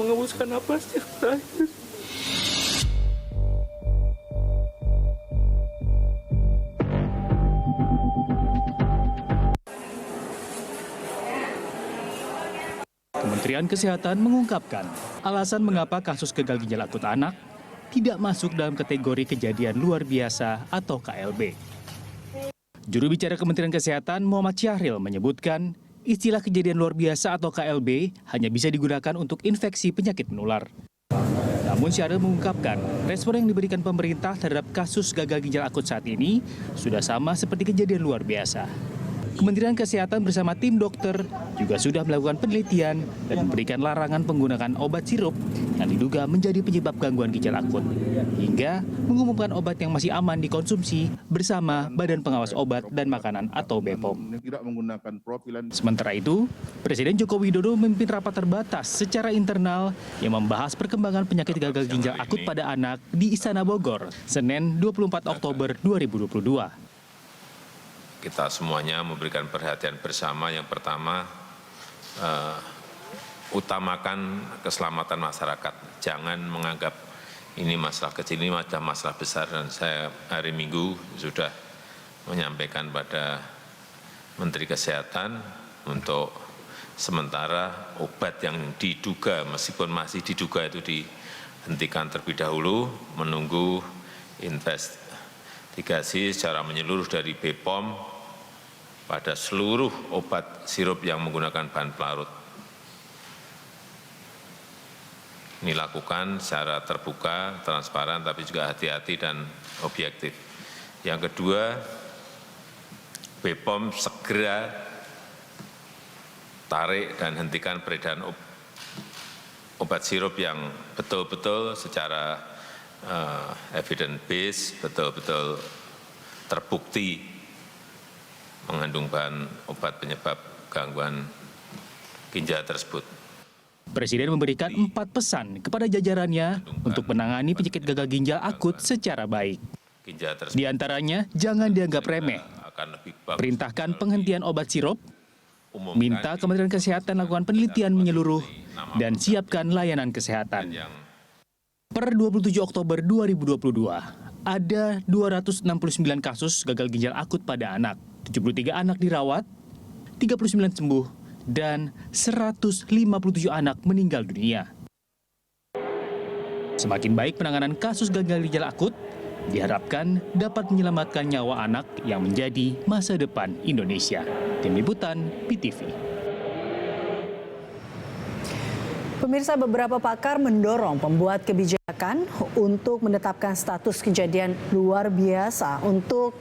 mengembuskan napasnya terakhir. Kementerian Kesehatan mengungkapkan alasan mengapa kasus gagal ginjal akut anak tidak masuk dalam kategori kejadian luar biasa atau KLB. Juru bicara Kementerian Kesehatan Muhammad Syahril menyebutkan istilah kejadian luar biasa atau KLB hanya bisa digunakan untuk infeksi penyakit menular. Namun Syahril mengungkapkan respon yang diberikan pemerintah terhadap kasus gagal ginjal akut saat ini sudah sama seperti kejadian luar biasa. Kementerian Kesehatan bersama tim dokter juga sudah melakukan penelitian dan memberikan larangan penggunaan obat sirup yang diduga menjadi penyebab gangguan ginjal akut, hingga mengumumkan obat yang masih aman dikonsumsi bersama Badan Pengawas Obat dan Makanan atau BPOM. Sementara itu, Presiden Joko Widodo memimpin rapat terbatas secara internal yang membahas perkembangan penyakit gagal ginjal akut pada anak di Istana Bogor, Senin 24 Oktober 2022. Kita semuanya memberikan perhatian bersama. Yang pertama, utamakan keselamatan masyarakat. Jangan menganggap ini masalah kecil, ini masalah besar. Dan saya hari Minggu sudah menyampaikan pada Menteri Kesehatan untuk sementara obat yang diduga, meskipun masih diduga itu dihentikan terlebih dahulu, menunggu investigasi secara menyeluruh dari BPOM pada seluruh obat sirup yang menggunakan bahan pelarut. Ini lakukan secara terbuka, transparan, tapi juga hati-hati dan objektif. Yang kedua, BPOM segera tarik dan hentikan peredaran obat sirup yang betul-betul secara evidence base, betul-betul terbukti mengandung bahan obat penyebab gangguan ginjal tersebut. Presiden memberikan 4 pesan kepada jajarannya untuk menangani penyakit gagal ginjal akut secara baik. Di antaranya, jangan dianggap remeh, perintahkan penghentian obat sirup, minta Kementerian Kesehatan lakukan penelitian menyeluruh, dan siapkan layanan kesehatan. Per 27 Oktober 2022, ada 269 kasus gagal ginjal akut pada anak. 73 anak dirawat, 39 sembuh, dan 157 anak meninggal dunia. Semakin baik penanganan kasus gagal ginjal akut, diharapkan dapat menyelamatkan nyawa anak yang menjadi masa depan Indonesia. Tim Liputan, PTV. Pemirsa, beberapa pakar mendorong pembuat kebijakan untuk menetapkan status kejadian luar biasa untuk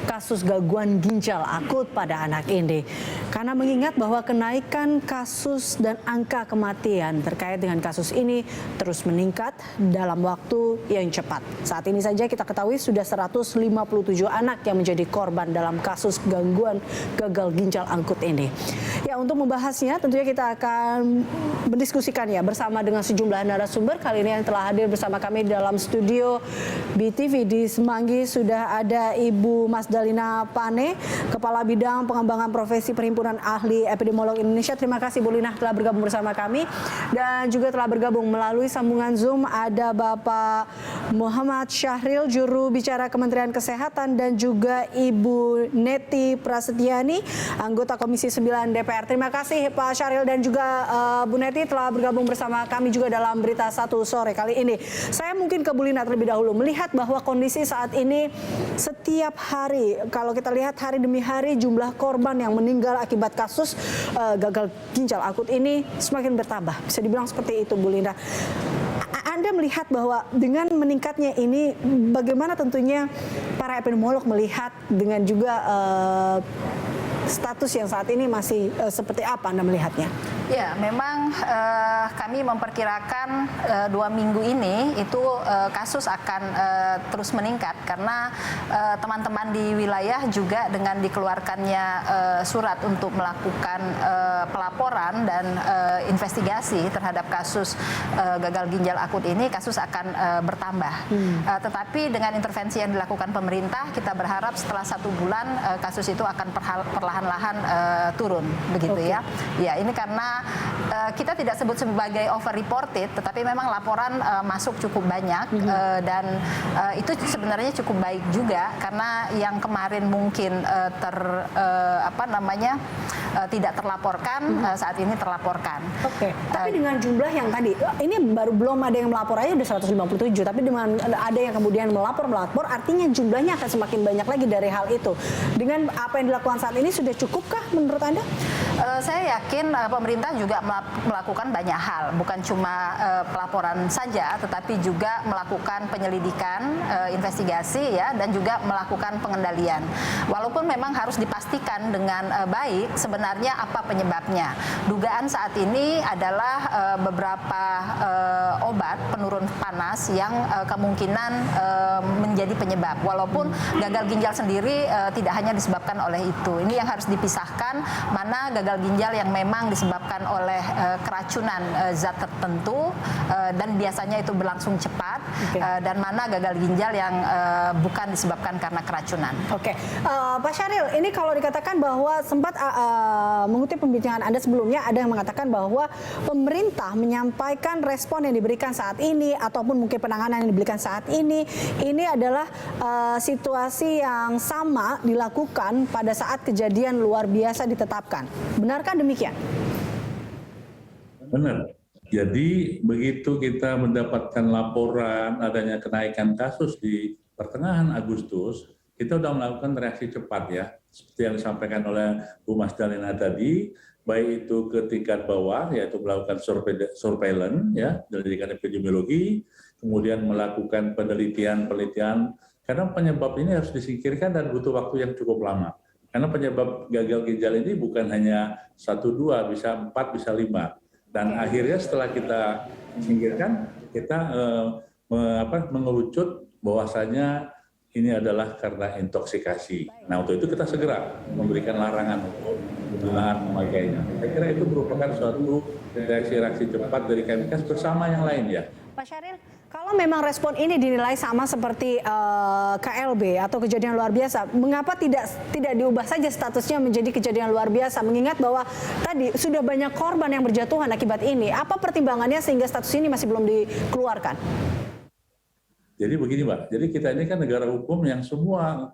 kasus gangguan ginjal akut pada anak ini. Karena mengingat bahwa kenaikan kasus dan angka kematian terkait dengan kasus ini terus meningkat dalam waktu yang cepat. Saat ini saja kita ketahui sudah 157 anak yang menjadi korban dalam kasus gangguan gagal ginjal akut ini. Ya, untuk membahasnya tentunya kita akan mendiskusikan ya bersama dengan sejumlah narasumber. Kali ini yang telah hadir bersama kami dalam studio BTV di Semanggi sudah ada Ibu Mas Dalina Pane, Kepala Bidang Pengembangan Profesi Perhimpunan Ahli Epidemiolog Indonesia. Terima kasih Bu Lina telah bergabung bersama kami. Dan juga telah bergabung melalui sambungan Zoom ada Bapak Muhammad Syahril, juru bicara Kementerian Kesehatan, dan juga Ibu Neti Prasetyani, anggota Komisi 9 DPR. Terima kasih Pak Syahril dan juga Bu Neti telah bergabung bersama kami juga dalam Berita Satu sore kali ini. Saya mungkin ke Bu Lina terlebih dahulu, melihat bahwa kondisi saat ini setiap hari, kalau kita lihat hari demi hari, jumlah korban yang meninggal akibat kasus gagal ginjal akut ini semakin bertambah. Bisa dibilang seperti itu, Bu Lina. Anda melihat bahwa dengan meningkatnya ini, bagaimana tentunya para epidemiolog melihat dengan juga status yang saat ini masih seperti apa Anda melihatnya? Ya, memang kami memperkirakan 2 minggu ini itu kasus akan terus meningkat karena teman-teman di wilayah juga dengan dikeluarkannya surat untuk melakukan pelaporan dan investigasi terhadap kasus gagal ginjal akut ini, kasus akan bertambah. Tetapi dengan intervensi yang dilakukan pemerintah, kita berharap setelah 1 bulan kasus itu akan perlahan perlahan-lahan turun, begitu ya. Ya, ini karena kita tidak sebut sebagai over reported, tetapi memang laporan masuk cukup banyak dan itu sebenarnya cukup baik juga karena yang kemarin mungkin tidak terlaporkan saat ini terlaporkan. Tapi dengan jumlah yang tadi, ini baru belum ada yang melapor aja udah 157, tapi dengan ada yang kemudian melapor, artinya jumlahnya akan semakin banyak lagi dari hal itu. Dengan apa yang dilakukan saat ini sudah cukupkah menurut Anda? Saya yakin pemerintah juga melakukan banyak hal, bukan cuma pelaporan saja, tetapi juga melakukan penyelidikan, investigasi ya, dan juga melakukan pengendalian. Walaupun memang harus dipastikan dengan baik sebenarnya apa penyebabnya. Dugaan saat ini adalah beberapa obat penurun panas yang kemungkinan menjadi penyebab. Walaupun gagal ginjal sendiri tidak hanya disebabkan oleh itu. Ini yang harus dipisahkan, mana gagal ginjal yang memang disebabkan oleh keracunan zat tertentu dan biasanya itu berlangsung cepat, dan mana gagal ginjal yang bukan disebabkan karena keracunan. Pak Syahril, ini kalau dikatakan bahwa sempat mengutip pembincangan Anda sebelumnya, ada yang mengatakan bahwa pemerintah menyampaikan respon yang diberikan saat ini ataupun mungkin penanganan yang diberikan saat ini adalah situasi yang sama dilakukan pada saat kejadian luar biasa ditetapkan. Benarkah demikian? Benar. Jadi begitu kita mendapatkan laporan adanya kenaikan kasus di pertengahan Agustus, kita sudah melakukan reaksi cepat ya, seperti yang disampaikan oleh Bu Mas Dalina tadi, baik itu ke tingkat bawah, yaitu melakukan surveillance ya, penyelidikan epidemiologi, kemudian melakukan penelitian, karena penyebab ini harus disingkirkan dan butuh waktu yang cukup lama. Karena penyebab gagal ginjal ini bukan hanya 1, 2, bisa 4, bisa 5. Dan akhirnya setelah kita singkirkan, kita mengerucut bahwasanya ini adalah karena intoksikasi. Nah, untuk itu kita segera memberikan larangan untuk penggunaan pemakaiannya. Saya kira itu merupakan suatu reaksi cepat dari Kemenkes bersama yang lain ya. Pak Syahril, kalau memang respon ini dinilai sama seperti KLB atau kejadian luar biasa, mengapa tidak diubah saja statusnya menjadi kejadian luar biasa? Mengingat bahwa tadi sudah banyak korban yang berjatuhan akibat ini. Apa pertimbangannya sehingga status ini masih belum dikeluarkan? Jadi begini Mbak, jadi kita ini kan negara hukum yang semua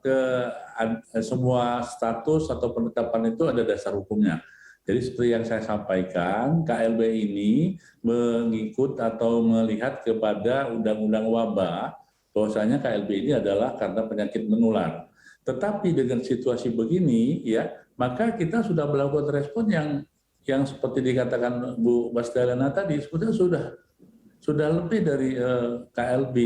status atau penetapan itu ada dasar hukumnya. Jadi seperti yang saya sampaikan, KLB ini mengikut atau melihat kepada Undang-Undang Wabah, bahwasanya KLB ini adalah karena penyakit menular. Tetapi dengan situasi begini, ya, maka kita sudah melakukan respon yang seperti dikatakan Bu Basdalina tadi, sebetulnya sudah lebih dari KLB.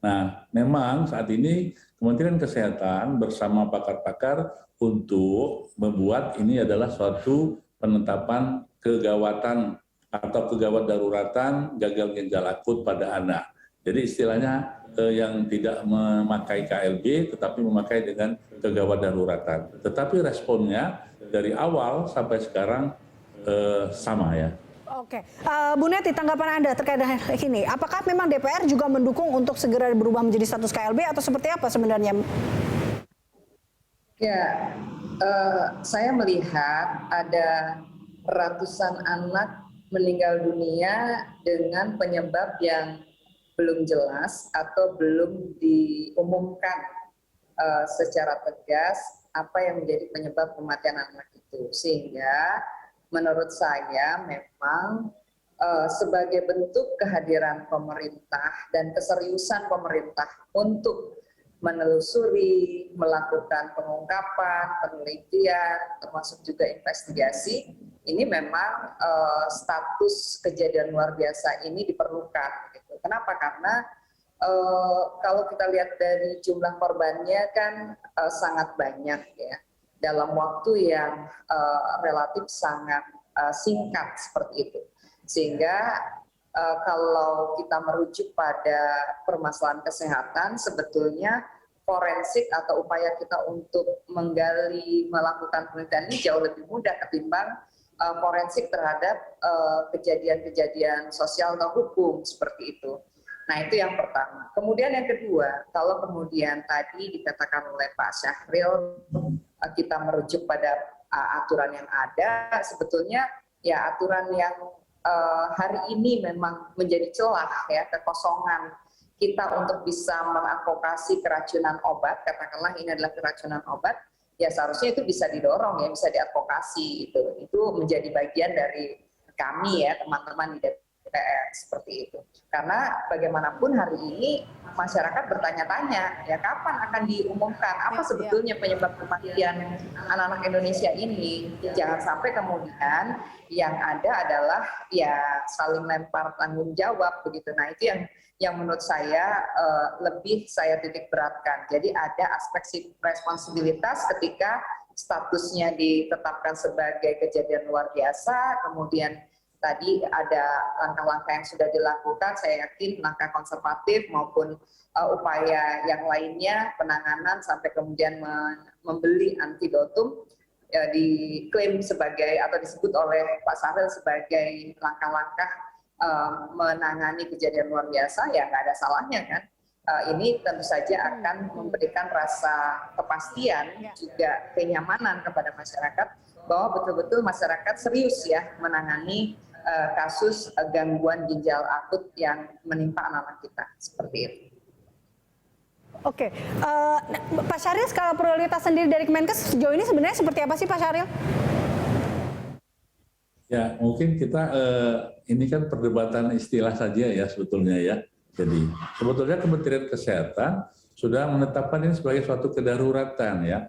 Nah, memang saat ini Kementerian Kesehatan bersama pakar-pakar untuk membuat ini adalah suatu penetapan kegawatan atau kegawat daruratan gagal ginjal akut pada anak. Jadi istilahnya yang tidak memakai KLB tetapi memakai dengan kegawat daruratan. Tetapi responnya dari awal sampai sekarang sama ya. Bu Neti, tanggapan Anda terkait dengan ini, apakah memang DPR juga mendukung untuk segera berubah menjadi status KLB atau seperti apa sebenarnya? Ya, saya melihat ada ratusan anak meninggal dunia dengan penyebab yang belum jelas atau belum diumumkan secara tegas apa yang menjadi penyebab kematian anak itu. Sehingga menurut saya memang sebagai bentuk kehadiran pemerintah dan keseriusan pemerintah untuk menelusuri, melakukan pengungkapan, penelitian, termasuk juga investigasi, ini memang status kejadian luar biasa ini diperlukan. Gitu. Kenapa? Karena kalau kita lihat dari jumlah korbannya kan sangat banyak ya, dalam waktu yang relatif sangat singkat seperti itu. Sehingga kalau kita merujuk pada permasalahan kesehatan, sebetulnya forensik atau upaya kita untuk menggali, melakukan penelitian ini jauh lebih mudah ketimbang forensik terhadap kejadian-kejadian sosial atau hukum seperti itu. Nah, itu yang pertama. Kemudian yang kedua, kalau kemudian tadi dikatakan oleh Pak Syahril, kita merujuk pada aturan yang ada sebetulnya ya aturan yang hari ini memang menjadi celah ya, kekosongan kita untuk bisa mengadvokasi keracunan obat, katakanlah ini adalah keracunan obat, ya seharusnya itu bisa didorong ya, bisa diadvokasi itu menjadi bagian dari kami ya, teman-teman di DPR seperti itu. Karena bagaimanapun hari ini masyarakat bertanya-tanya ya kapan akan diumumkan apa sebetulnya penyebab kematian anak-anak Indonesia ini. Jangan sampai kemudian yang ada adalah ya saling lempar tanggung jawab begitu. Nah itu yang menurut saya lebih saya titik beratkan. Jadi ada aspek responsibilitas ketika statusnya ditetapkan sebagai kejadian luar biasa, kemudian tadi ada langkah-langkah yang sudah dilakukan, saya yakin langkah konservatif maupun upaya yang lainnya, penanganan sampai kemudian membeli antidotum, ya, diklaim sebagai atau disebut oleh Pak Syahril sebagai langkah-langkah menangani kejadian luar biasa, ya nggak ada salahnya kan. Ini tentu saja akan memberikan rasa kepastian juga kenyamanan kepada masyarakat bahwa betul-betul masyarakat serius ya menangani kasus gangguan ginjal akut yang menimpa anak-anak kita seperti itu. Oke, Pak Syahril, skala prioritas sendiri dari Kemenkes sejauh ini sebenarnya seperti apa sih Pak Syahril? Ya mungkin kita ini kan perdebatan istilah saja ya sebetulnya ya. Jadi sebetulnya Kementerian Kesehatan sudah menetapkan ini sebagai suatu kedaruratan ya.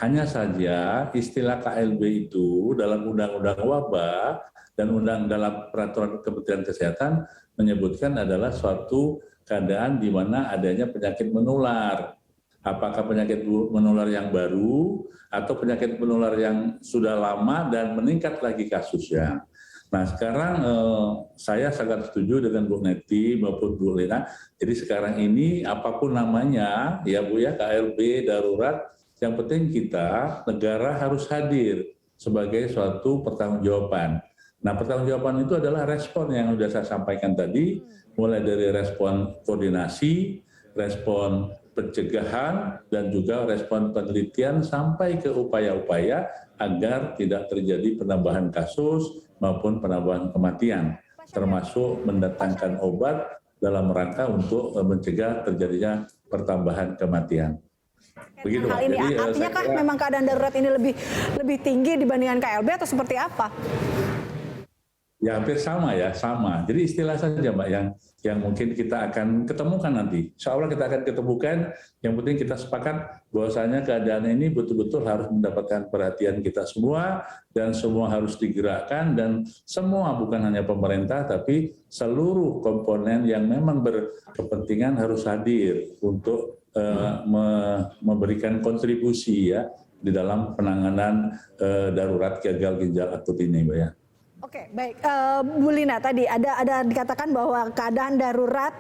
Hanya saja istilah KLB itu dalam Undang-Undang Wabah dan dalam peraturan Kementerian Kesehatan menyebutkan adalah suatu keadaan di mana adanya penyakit menular. Apakah penyakit menular yang baru atau penyakit menular yang sudah lama dan meningkat lagi kasusnya. Nah sekarang saya sangat setuju dengan Bu Neti maupun Bu Lina. Jadi sekarang ini apapun namanya ya Bu ya, KLB, darurat, yang penting kita negara harus hadir sebagai suatu pertanggungjawaban. Nah pertanggungjawaban itu adalah respon yang sudah saya sampaikan tadi, mulai dari respon koordinasi, respon pencegahan, dan juga respon penelitian sampai ke upaya-upaya agar tidak terjadi penambahan kasus maupun penambahan kematian, termasuk mendatangkan obat dalam rangka untuk mencegah terjadinya pertambahan kematian. Begitu. Hal ini jadi, artinya kah memang keadaan darurat ini lebih tinggi dibandingkan KLB atau seperti apa? Ya hampir sama ya, sama. Jadi istilah saja Mbak yang mungkin kita akan ketemukan nanti. Insya Allah kita akan ketemukan, yang penting kita sepakat bahwasanya keadaan ini betul-betul harus mendapatkan perhatian kita semua, dan semua harus digerakkan, dan semua bukan hanya pemerintah, tapi seluruh komponen yang memang berkepentingan harus hadir untuk memberikan kontribusi ya di dalam penanganan darurat gagal ginjal akut ini Mbak ya. Oke, baik. Bu Lina, tadi ada dikatakan bahwa keadaan darurat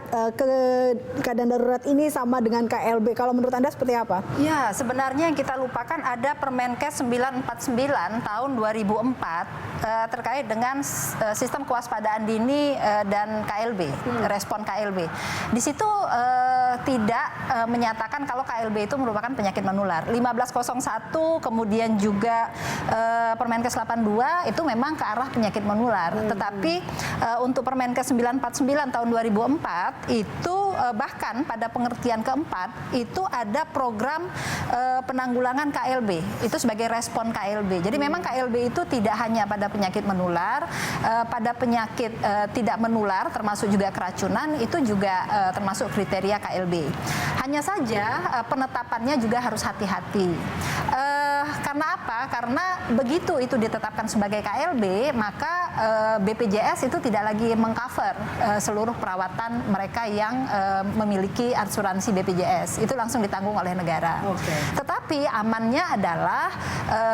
ini sama dengan KLB. Kalau menurut Anda seperti apa? Ya, sebenarnya yang kita lupakan ada Permenkes 949 tahun 2004 terkait dengan sistem kewaspadaan dini dan KLB, respon KLB. Di situ tidak menyatakan kalau KLB itu merupakan penyakit menular. 1501 kemudian juga Permenkes 82 itu memang ke arah penyakit menular. Tetapi untuk Permenkes 949 tahun 2004 itu bahkan pada pengertian keempat itu ada program penanggulangan KLB itu sebagai respon KLB. Jadi memang KLB itu tidak hanya pada penyakit menular, pada penyakit tidak menular termasuk juga keracunan itu juga termasuk kriteria KLB. Hanya saja penetapannya juga harus hati-hati. Karena apa? Karena begitu itu ditetapkan sebagai KLB, maka BPJS itu tidak lagi mengcover seluruh perawatan mereka yang memiliki asuransi BPJS. Itu langsung ditanggung oleh negara. Tetapi amannya adalah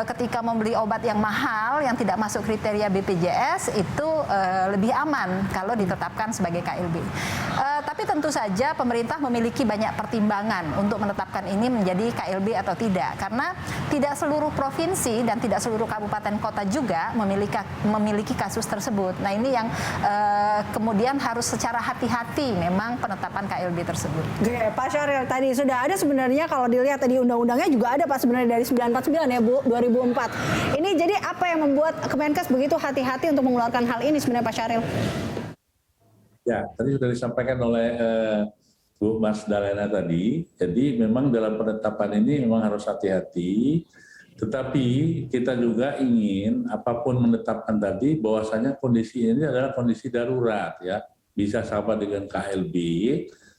ketika membeli obat yang mahal yang tidak masuk kriteria BPJS itu lebih aman kalau ditetapkan sebagai KLB. Tapi tentu saja pemerintah memiliki banyak pertimbangan untuk menetapkan ini menjadi KLB atau tidak. Karena tidak seluruh provinsi dan tidak seluruh kabupaten kota juga memiliki kasus tersebut. Nah ini yang kemudian harus secara hati-hati memang penetapan KLB tersebut. Oke, Pak Syahril, tadi sudah ada sebenarnya kalau dilihat tadi undang-undangnya juga ada Pak sebenarnya dari 949 ya Bu, 2004. Ini jadi apa yang membuat Kemenkes begitu hati-hati untuk mengeluarkan hal ini sebenarnya Pak Syahril? Ya, tadi sudah disampaikan oleh Bu Mas Dalena tadi. Jadi memang dalam penetapan ini memang harus hati-hati. Tetapi kita juga ingin apapun menetapkan tadi bahwasanya kondisi ini adalah kondisi darurat ya. Bisa sama dengan KLB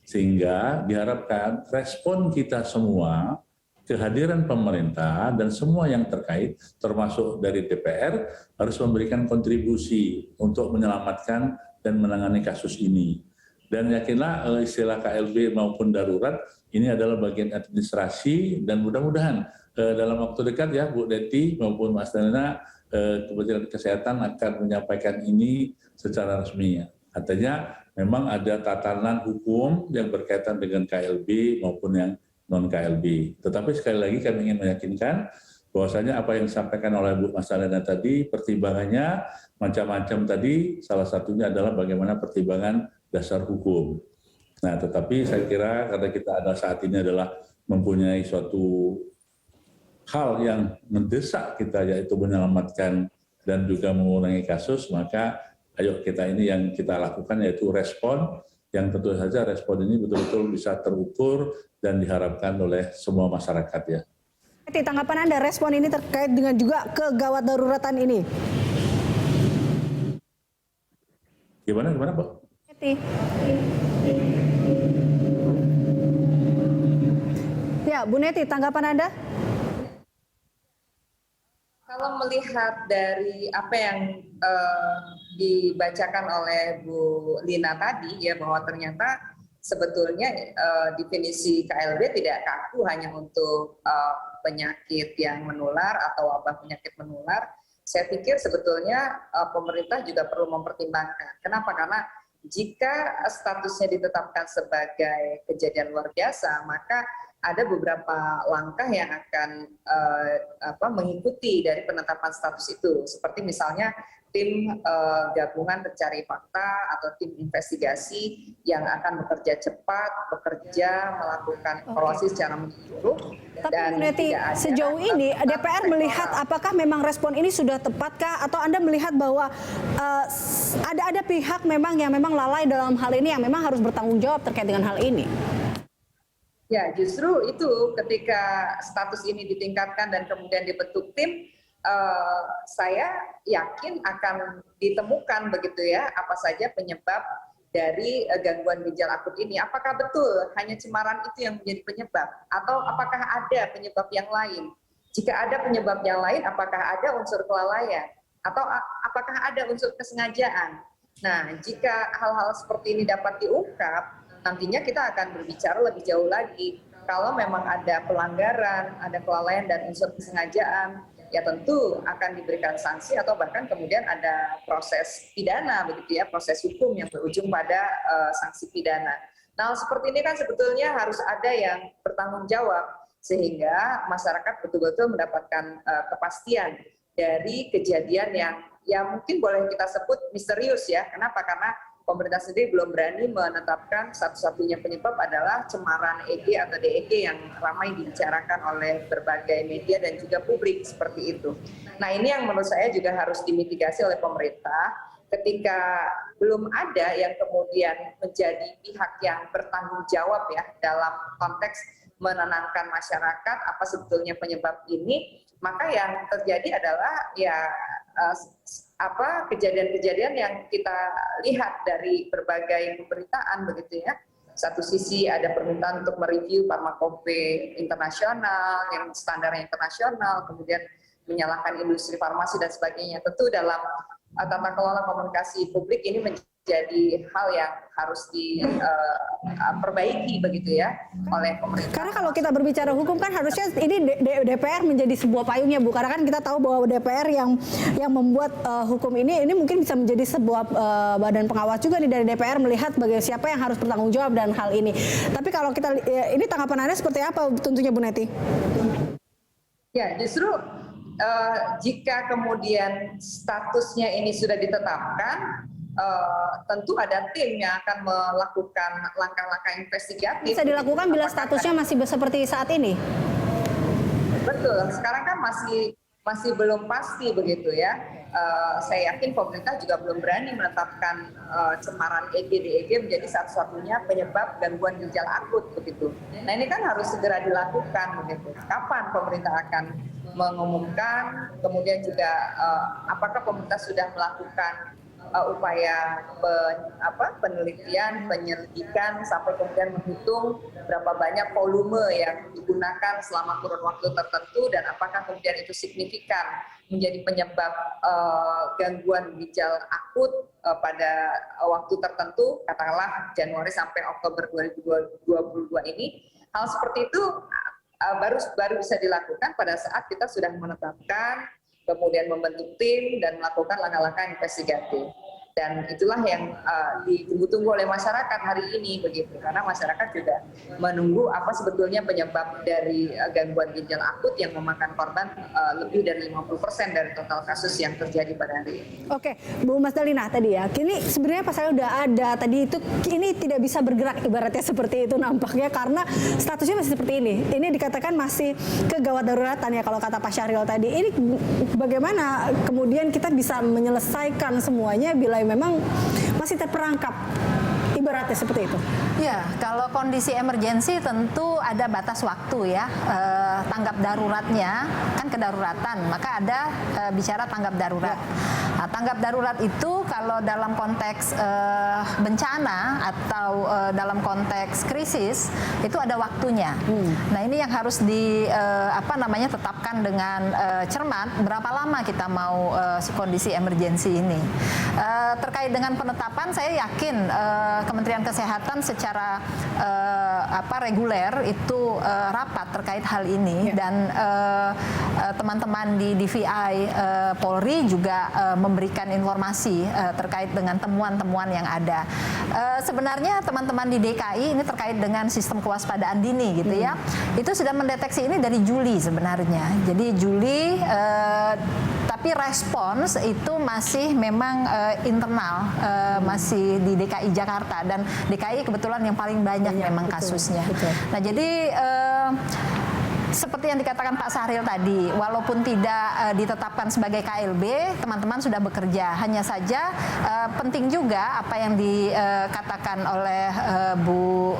sehingga diharapkan respon kita semua, kehadiran pemerintah dan semua yang terkait termasuk dari DPR harus memberikan kontribusi untuk menyelamatkan dan menangani kasus ini. Dan yakinlah istilah KLB maupun darurat ini adalah bagian administrasi dan mudah-mudahan dalam waktu dekat ya Bu Deti maupun Mas Dalena Kementerian Kesehatan akan menyampaikan ini secara resmi. Artinya memang ada tatanan hukum yang berkaitan dengan KLB maupun yang non KLB. Tetapi sekali lagi kami ingin meyakinkan bahwasanya apa yang disampaikan oleh Bu Mas Dalena tadi pertimbangannya macam-macam tadi, salah satunya adalah bagaimana pertimbangan dasar hukum. Nah, tetapi saya kira karena kita ada saat ini adalah mempunyai suatu hal yang mendesak kita yaitu menyelamatkan dan juga mengurangi kasus, maka ayo kita ini yang kita lakukan yaitu respon yang tentu saja respon ini betul-betul bisa terukur dan diharapkan oleh semua masyarakat ya. Tanggapan Anda respon ini terkait dengan juga kegawat daruratan ini? Gimana Pak? Ya, Bu Neti, tanggapan Anda? Kalau melihat dari apa yang dibacakan oleh Bu Lina tadi, ya bahwa ternyata sebetulnya definisi KLB tidak kaku hanya untuk penyakit yang menular atau wabah penyakit menular. Saya pikir sebetulnya pemerintah juga perlu mempertimbangkan. Kenapa? Karena jika statusnya ditetapkan sebagai kejadian luar biasa, maka ada beberapa langkah yang akan mengikuti dari penetapan status itu. Seperti misalnya tim gabungan pencari fakta atau tim investigasi yang akan bekerja cepat, melakukan evaluasi secara menyeluruh. Tapi Bu Neti, sejauh ini DPR melihat apakah memang respon ini sudah tepatkah atau Anda melihat bahwa ada pihak memang yang memang lalai dalam hal ini yang memang harus bertanggung jawab terkait dengan hal ini? Ya, justru itu ketika status ini ditingkatkan dan kemudian dibentuk tim, saya yakin akan ditemukan begitu ya apa saja penyebab dari gangguan ginjal akut ini. Apakah betul hanya cemaran itu yang menjadi penyebab atau apakah ada penyebab yang lain? Jika ada penyebab yang lain, apakah ada unsur kelalaian atau apakah ada unsur kesengajaan? Nah, jika hal-hal seperti ini dapat diungkap, nantinya kita akan berbicara lebih jauh lagi. Kalau memang ada pelanggaran, ada kelalaian dan unsur kesengajaan, ya tentu akan diberikan sanksi atau bahkan kemudian ada proses pidana begitu ya, proses hukum yang berujung pada sanksi pidana. Nah, seperti ini kan sebetulnya harus ada yang bertanggung jawab sehingga masyarakat betul-betul mendapatkan kepastian dari kejadian yang mungkin boleh kita sebut misterius ya. Kenapa? Karena pemerintah sendiri belum berani menetapkan satu-satunya penyebab adalah cemaran EG atau DEG yang ramai dibicarakan oleh berbagai media dan juga publik seperti itu. Nah, ini yang menurut saya juga harus dimitigasi oleh pemerintah ketika belum ada yang kemudian menjadi pihak yang bertanggung jawab ya dalam konteks menenangkan masyarakat apa sebetulnya penyebab ini, maka yang terjadi adalah ya kejadian-kejadian yang kita lihat dari berbagai pemberitaan begitu ya. Satu sisi ada permintaan untuk mereview farmakope internasional yang standarnya internasional, kemudian menyalahkan industri farmasi dan sebagainya. Tentu dalam tata kelola komunikasi publik ini menjadi jadi hal yang harus diperbaiki begitu ya oleh pemerintah. Karena kalau kita berbicara hukum kan harusnya ini DPR menjadi sebuah payungnya, Bu. Karena kan kita tahu bahwa DPR yang membuat hukum ini mungkin bisa menjadi sebuah badan pengawas juga nih dari DPR melihat bagaimana siapa yang harus bertanggung jawab dan hal ini. Tapi kalau kita ini tanggapan Anda seperti apa tentunya Bu Neti? Ya, justru jika kemudian statusnya ini sudah ditetapkan, tentu ada tim yang akan melakukan langkah-langkah investigatif. Bisa dilakukan bila statusnya masih seperti saat ini? Betul, sekarang kan masih belum pasti begitu ya. Saya yakin pemerintah juga belum berani menetapkan cemaran EG di EG menjadi satu-satunya penyebab gangguan ginjal akut begitu. Nah ini kan harus segera dilakukan begitu. Kapan pemerintah akan mengumumkan? Kemudian juga apakah pemerintah sudah melakukan upaya penelitian, penyelidikan sampai kemudian menghitung berapa banyak volume yang digunakan selama kurun waktu tertentu dan apakah kemudian itu signifikan menjadi penyebab gangguan ginjal akut pada waktu tertentu, katakanlah Januari sampai Oktober 2022 ini. Hal seperti itu baru bisa dilakukan pada saat kita sudah menetapkan, kemudian membentuk tim dan melakukan langkah-langkah investigatif. Dan itulah yang ditunggu-tunggu oleh masyarakat hari ini begitu, karena masyarakat juga menunggu apa sebetulnya penyebab dari gangguan ginjal akut yang memakan korban lebih dari 50% dari total kasus yang terjadi pada hari ini. Oke, Bu Mas Dalina tadi ya, kini sebenarnya pasalnya udah ada tadi itu, ini tidak bisa bergerak ibaratnya seperti itu nampaknya karena statusnya masih seperti ini. Ini dikatakan masih kegawat daruratan ya kalau kata Pak Syahril tadi. Ini bagaimana kemudian kita bisa menyelesaikan semuanya bila memang masih terperangkap ibaratnya seperti itu? Ya, kalau kondisi emergensi tentu ada batas waktu ya, tanggap daruratnya kan kedaruratan, maka ada bicara tanggap darurat. Nah, tanggap darurat itu kalau dalam konteks bencana atau dalam konteks krisis itu ada waktunya. Nah ini yang harus tetapkan dengan cermat berapa lama kita mau kondisi emergensi ini. Terkait dengan penetapan, saya yakin Kementerian Kesehatan secara reguler itu rapat terkait hal ini dan teman-teman di DVI Polri juga memberikan informasi terkait dengan temuan-temuan yang ada. Sebenarnya teman-teman di DKI ini terkait dengan sistem kewaspadaan dini gitu ya, itu sudah mendeteksi ini dari Juli sebenarnya. Jadi Juli, tapi respons itu masih memang internal, masih di DKI Jakarta dan DKI kebetulan yang paling banyak memang kasusnya. Nah jadi seperti yang dikatakan Pak Syahril tadi, walaupun tidak ditetapkan sebagai KLB, teman-teman sudah bekerja. Hanya saja penting juga apa yang dikatakan oleh Bu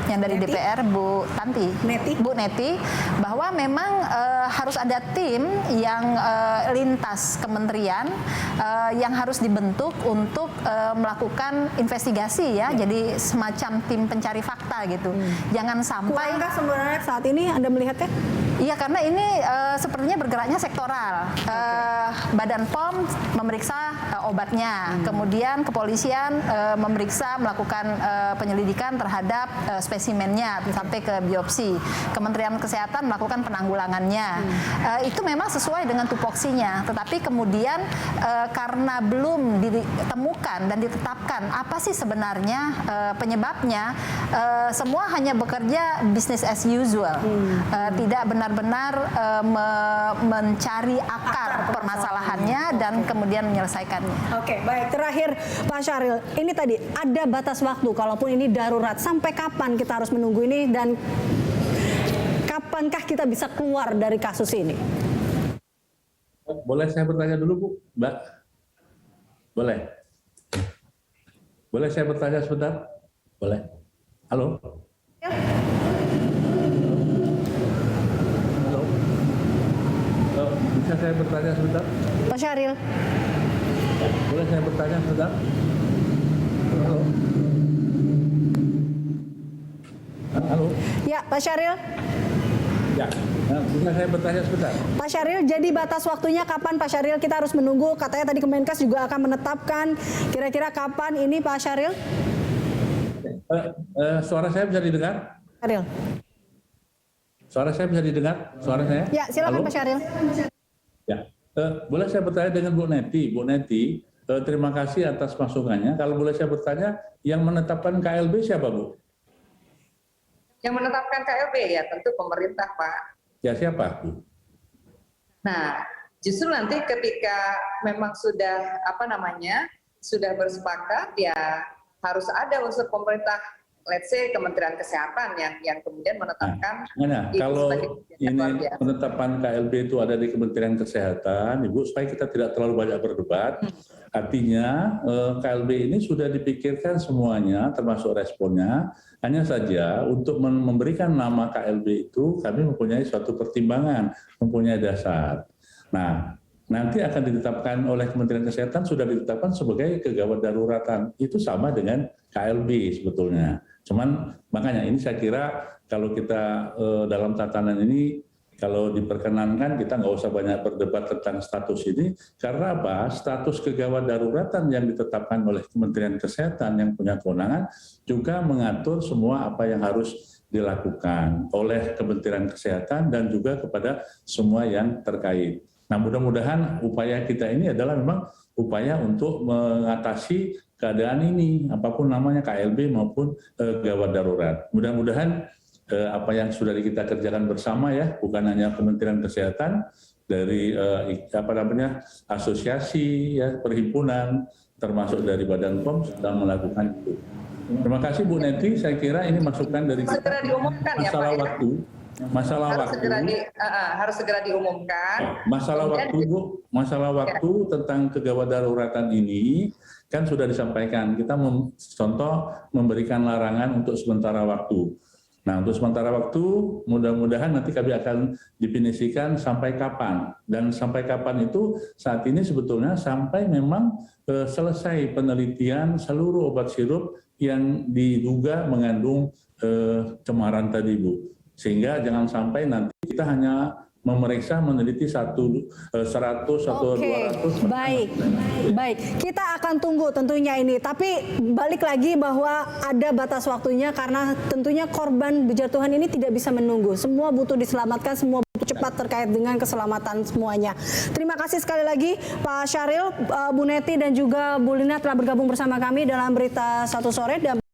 yang dari Neti? DPR, Bu Neti, bahwa memang harus ada tim yang lintas kementerian yang harus dibentuk untuk melakukan investigasi ya. Jadi semacam tim pencari fakta gitu. Jangan sampai. Kurangkah sebenarnya saat ini Anda melihatnya? Iya, karena ini sepertinya bergeraknya sektoral. Badan POM memeriksa obatnya, kemudian kepolisian memeriksa, melakukan penyelidikan terhadap spesimennya sampai ke biopsi. Kementerian Kesehatan melakukan penanggulangannya. Itu memang sesuai dengan tupoksinya, tetapi kemudian karena belum ditemukan dan ditetapkan apa sih sebenarnya penyebabnya, semua hanya bekerja business as usual. Tidak benar-benar mencari akar permasalahannya dan kemudian menyelesaikannya. Oke, baik. Terakhir Pak Syahril, ini tadi ada batas waktu, kalaupun ini darurat, sampai kapan kita harus menunggu ini dan kapankah kita bisa keluar dari kasus ini? Boleh saya bertanya dulu, Bu, Mbak? Boleh? Boleh saya bertanya sebentar? Boleh? Halo? Ya. Bisa saya bertanya sebentar? Pak Syahril. Boleh saya bertanya sebentar? Halo? Halo? Ya, Pak Syahril. Ya, Nah, bisa saya bertanya sebentar? Pak Syahril, jadi batas waktunya kapan Pak Syahril? Kita harus menunggu, katanya tadi Kemenkes juga akan menetapkan kira-kira kapan ini Pak Syahril? Suara saya bisa didengar? Syahril. Suara saya bisa didengar? Suara saya? Ya, silakan. Halo? Pak Syahril. Ya, boleh saya bertanya dengan Bu Neti? Bu Neti, terima kasih atas masukannya. Kalau boleh saya bertanya, yang menetapkan KLB siapa, Bu? Yang menetapkan KLB ya tentu pemerintah, Pak. Ya, siapa, Bu? Nah, justru nanti ketika memang sudah sudah bersepakat, ya harus ada unsur pemerintah, let's say Kementerian Kesehatan yang kemudian menetapkan. Kalau ini penetapan KLB itu ada di Kementerian Kesehatan, Ibu, supaya kita tidak terlalu banyak berdebat. Artinya KLB ini sudah dipikirkan semuanya, termasuk responnya. Hanya saja untuk memberikan nama KLB itu kami mempunyai suatu pertimbangan, mempunyai dasar. Nah, nanti akan ditetapkan oleh Kementerian Kesehatan, sudah ditetapkan sebagai kegawat daruratan. Itu sama dengan KLB sebetulnya. Cuman makanya ini saya kira kalau kita dalam tatanan ini, kalau diperkenankan kita nggak usah banyak berdebat tentang status ini. Karena apa? Status kegawat daruratan yang ditetapkan oleh Kementerian Kesehatan yang punya kewenangan juga mengatur semua apa yang harus dilakukan oleh Kementerian Kesehatan dan juga kepada semua yang terkait. Nah, mudah-mudahan upaya kita ini adalah memang upaya untuk mengatasi keadaan ini, apapun namanya KLB maupun gawat darurat. Mudah-mudahan apa yang sudah kita kerjakan bersama ya, bukan hanya Kementerian Kesehatan, dari asosiasi ya, perhimpunan, termasuk dari Badan POM sudah melakukan itu. Terima kasih Bu Neti, saya kira ini masukan dari kita. Segera diumumkan masalah ya Pak, waktu. Masalah harus waktu. Harus segera diumumkan. Masalah waktu, Bu, masalah waktu tentang kegawat daruratan ini kan sudah disampaikan. Kita contoh memberikan larangan untuk sementara waktu. Nah, untuk sementara waktu, mudah-mudahan nanti kami akan definisikan sampai kapan. Dan sampai kapan itu saat ini sebetulnya sampai memang selesai penelitian seluruh obat sirup yang diduga mengandung cemaran tadi, Bu. Sehingga jangan sampai nanti kita hanya memeriksa meneliti 100 atau 200. Baik. Kita akan tunggu tentunya ini. Tapi balik lagi bahwa ada batas waktunya karena tentunya korban berjatuhan ini tidak bisa menunggu. Semua butuh diselamatkan, semua butuh cepat terkait dengan keselamatan semuanya. Terima kasih sekali lagi Pak Syahril, Bu Neti dan juga Bu Lina telah bergabung bersama kami dalam Berita Satu Sore. Dan